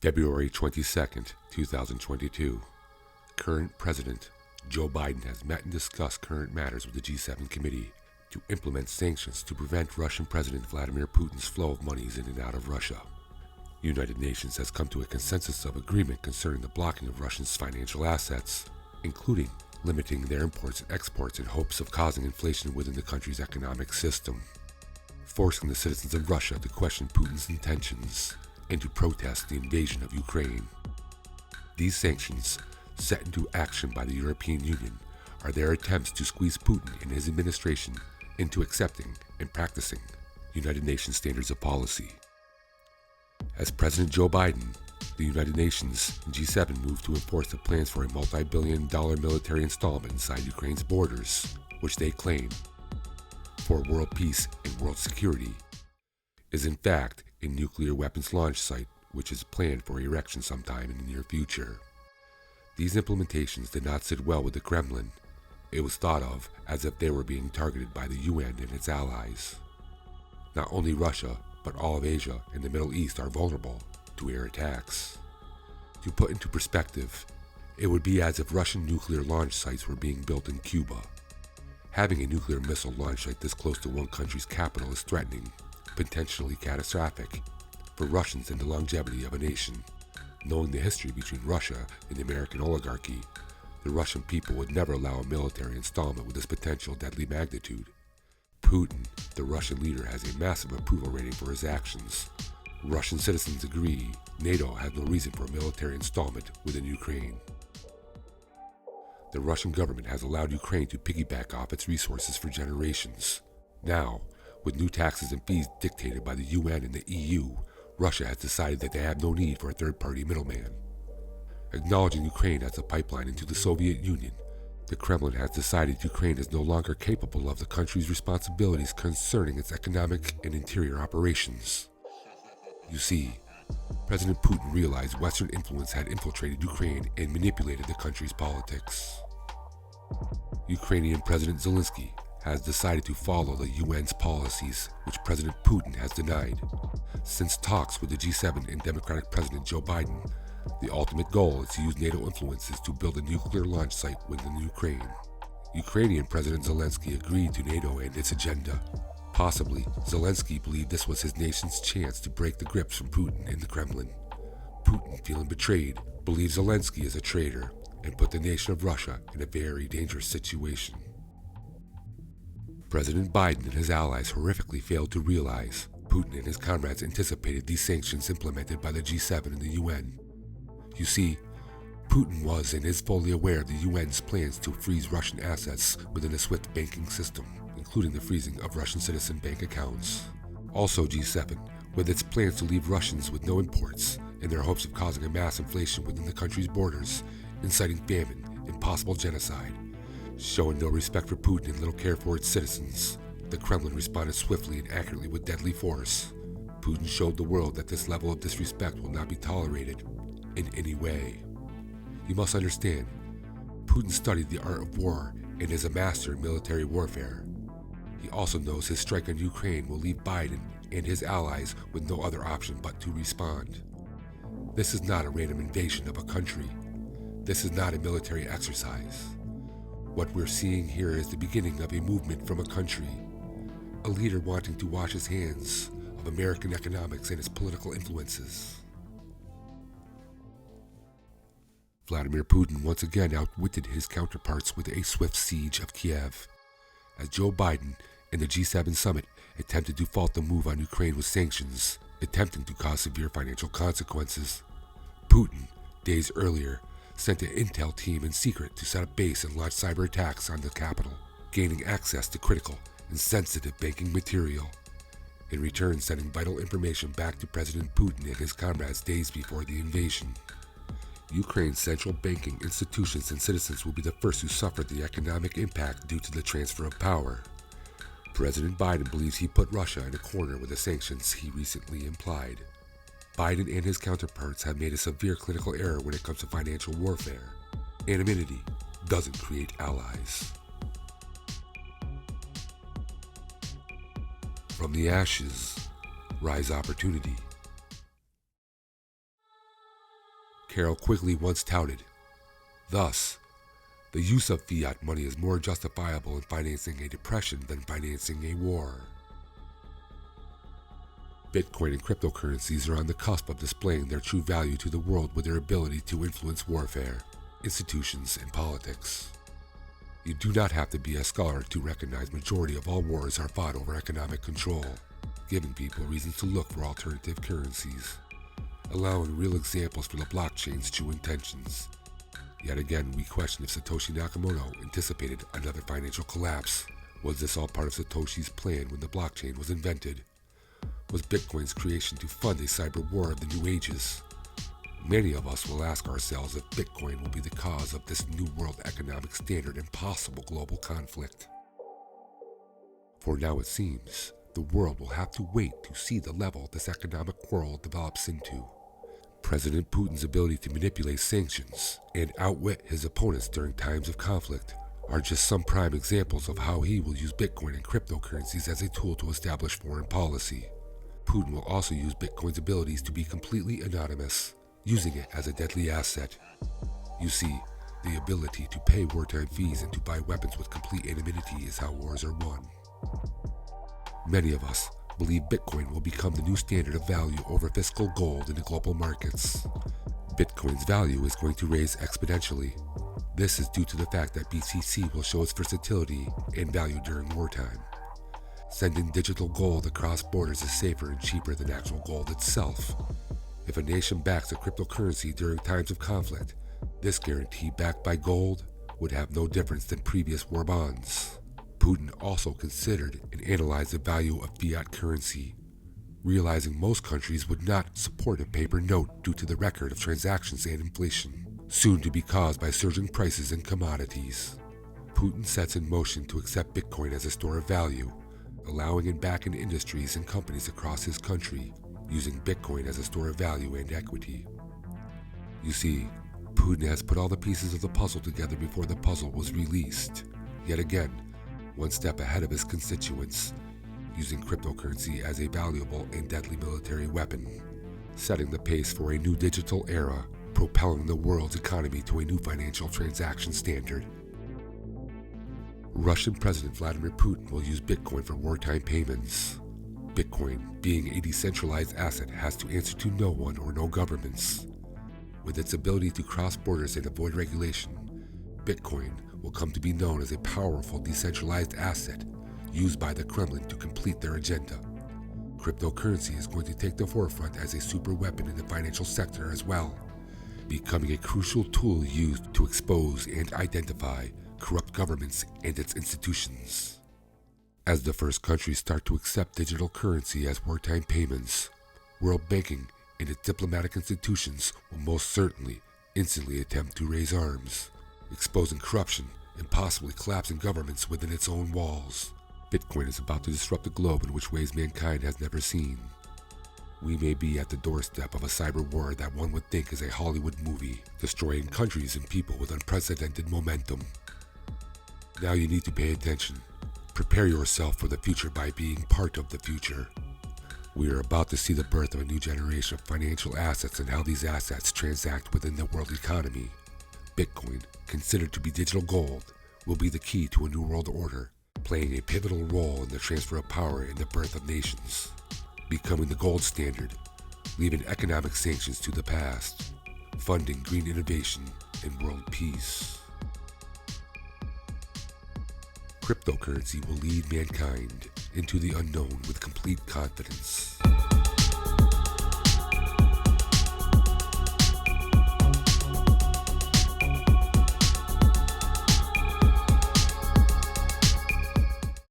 February 22nd, 2022. Current President Joe Biden has met and discussed current matters with the G7 committee to implement sanctions to prevent Russian President Vladimir Putin's flow of monies in and out of Russia. United Nations has come to a consensus of agreement concerning the blocking of Russia's financial assets, including limiting their imports and exports in hopes of causing inflation within the country's economic system, forcing the citizens of Russia to question Putin's intentions and to protest the invasion of Ukraine. These sanctions, set into action by the European Union, are their attempts to squeeze Putin and his administration into accepting and practicing United Nations standards of policy. As President Joe Biden, the United Nations and G7 moved to enforce the plans for a multi-billion-dollar military installment inside Ukraine's borders, which they claim, for world peace and world security, is in fact a nuclear weapons launch site which is planned for erection sometime in the near future. These implementations did not sit well with the Kremlin. It was thought of as if they were being targeted by the UN and its allies. Not only Russia, but all of Asia and the Middle East are vulnerable to air attacks. To put into perspective, it would be as if Russian nuclear launch sites were being built in Cuba. Having a nuclear missile launch site this close to one country's capital is threatening, potentially catastrophic, for Russians and the longevity of a nation. Knowing the history between Russia and the American oligarchy, the Russian people would never allow a military installment with this potential deadly magnitude. Putin, the Russian leader, has a massive approval rating for his actions. Russian citizens agree NATO has no reason for a military installment within Ukraine. The Russian government has allowed Ukraine to piggyback off its resources for generations. Now, with new taxes and fees dictated by the UN and the EU, Russia has decided that they have no need for a third-party middleman. Acknowledging Ukraine as a pipeline into the Soviet Union, the Kremlin has decided Ukraine is no longer capable of the country's responsibilities concerning its economic and interior operations. You see, President Putin realized Western influence had infiltrated Ukraine and manipulated the country's politics. Ukrainian President Zelensky has decided to follow the UN's policies, which President Putin has denied. Since talks with the G7 and Democratic President Joe Biden, the ultimate goal is to use NATO influences to build a nuclear launch site within Ukraine. Ukrainian President Zelensky agreed to NATO and its agenda. Possibly, Zelensky believed this was his nation's chance to break the grips from Putin and the Kremlin. Putin, feeling betrayed, believes Zelensky is a traitor and put the nation of Russia in a very dangerous situation. President Biden and his allies horrifically failed to realize Putin and his comrades anticipated these sanctions implemented by the G7 and the UN. You see, Putin was and is fully aware of the UN's plans to freeze Russian assets within a SWIFT banking system, including the freezing of Russian citizen bank accounts. Also G7, with its plans to leave Russians with no imports in their hopes of causing a mass inflation within the country's borders, inciting famine and possible genocide. Showing no respect for Putin and little care for its citizens, the Kremlin responded swiftly and accurately with deadly force. Putin showed the world that this level of disrespect will not be tolerated in any way. You must understand, Putin studied the art of war and is a master in military warfare. He also knows his strike on Ukraine will leave Biden and his allies with no other option but to respond. This is not a random invasion of a country. This is not a military exercise. What we're seeing here is the beginning of a movement from a country, a leader wanting to wash his hands of American economics and its political influences. Vladimir Putin once again outwitted his counterparts with a swift siege of Kiev, as Joe Biden and the G7 summit attempted to fault the move on Ukraine with sanctions, attempting to cause severe financial consequences. Putin, days earlier, sent an intel team in secret to set up base and launch cyber attacks on the capital, gaining access to critical and sensitive banking material, in return sending vital information back to President Putin and his comrades days before the invasion. Ukraine's central banking institutions and citizens will be the first to suffer the economic impact due to the transfer of power. President Biden believes he put Russia in a corner with the sanctions he recently implied. Biden and his counterparts have made a severe clinical error when it comes to financial warfare. Anonymity doesn't create allies. From the ashes, rise opportunity. Carroll Quigley once touted. Thus, the use of fiat money is more justifiable in financing a depression than financing a war. Bitcoin and cryptocurrencies are on the cusp of displaying their true value to the world with their ability to influence warfare, institutions, and politics. You do not have to be a scholar to recognize majority of all wars are fought over economic control, giving people reasons to look for alternative currencies, allowing real examples for the blockchain's true intentions. Yet again, we question if Satoshi Nakamoto anticipated another financial collapse. Was this all part of Satoshi's plan when the blockchain was invented? Was Bitcoin's creation to fund a cyber war of the new ages? Many of us will ask ourselves if Bitcoin will be the cause of this new world economic standard and possible global conflict. For now it seems, the world will have to wait to see the level this economic world develops into. President Putin's ability to manipulate sanctions and outwit his opponents during times of conflict are just some prime examples of how he will use Bitcoin and cryptocurrencies as a tool to establish foreign policy. Putin will also use Bitcoin's abilities to be completely anonymous, using it as a deadly asset. You see, the ability to pay wartime fees and to buy weapons with complete anonymity is how wars are won. Many of us believe Bitcoin will become the new standard of value over physical gold in the global markets. Bitcoin's value is going to raise exponentially. This is due to the fact that BTC will show its versatility and value during wartime. Sending digital gold across borders is safer and cheaper than actual gold itself. If a nation backs a cryptocurrency during times of conflict, this guarantee backed by gold would have no difference than previous war bonds. Putin also considered and analyzed the value of fiat currency, realizing most countries would not support a paper note due to the record of transactions and inflation, soon to be caused by surging prices in commodities. Putin sets in motion to accept Bitcoin as a store of value, allowing and backing industries and companies across his country, using Bitcoin as a store of value and equity. You see, Putin has put all the pieces of the puzzle together before the puzzle was released. Yet again, one step ahead of his constituents, using cryptocurrency as a valuable and deadly military weapon, setting the pace for a new digital era, propelling the world's economy to a new financial transaction standard. Russian President Vladimir Putin will use Bitcoin for wartime payments. Bitcoin, being a decentralized asset, has to answer to no one or no governments. With its ability to cross borders and avoid regulation, Bitcoin will come to be known as a powerful decentralized asset used by the Kremlin to complete their agenda. Cryptocurrency is going to take the forefront as a super weapon in the financial sector as well, becoming a crucial tool used to expose and identify corrupt governments and its institutions. As the first countries start to accept digital currency as wartime payments, world banking and its diplomatic institutions will most certainly instantly attempt to raise arms, exposing corruption and possibly collapsing governments within its own walls. Bitcoin is about to disrupt the globe in which ways mankind has never seen. We may be at the doorstep of a cyber war that one would think is a Hollywood movie, destroying countries and people with unprecedented momentum. Now you need to pay attention. Prepare yourself for the future by being part of the future. We are about to see the birth of a new generation of financial assets and how these assets transact within the world economy. Bitcoin, considered to be digital gold, will be the key to a new world order, playing a pivotal role in the transfer of power and the birth of nations, becoming the gold standard, leaving economic sanctions to the past, funding green innovation and world peace. Cryptocurrency will lead mankind into the unknown with complete confidence.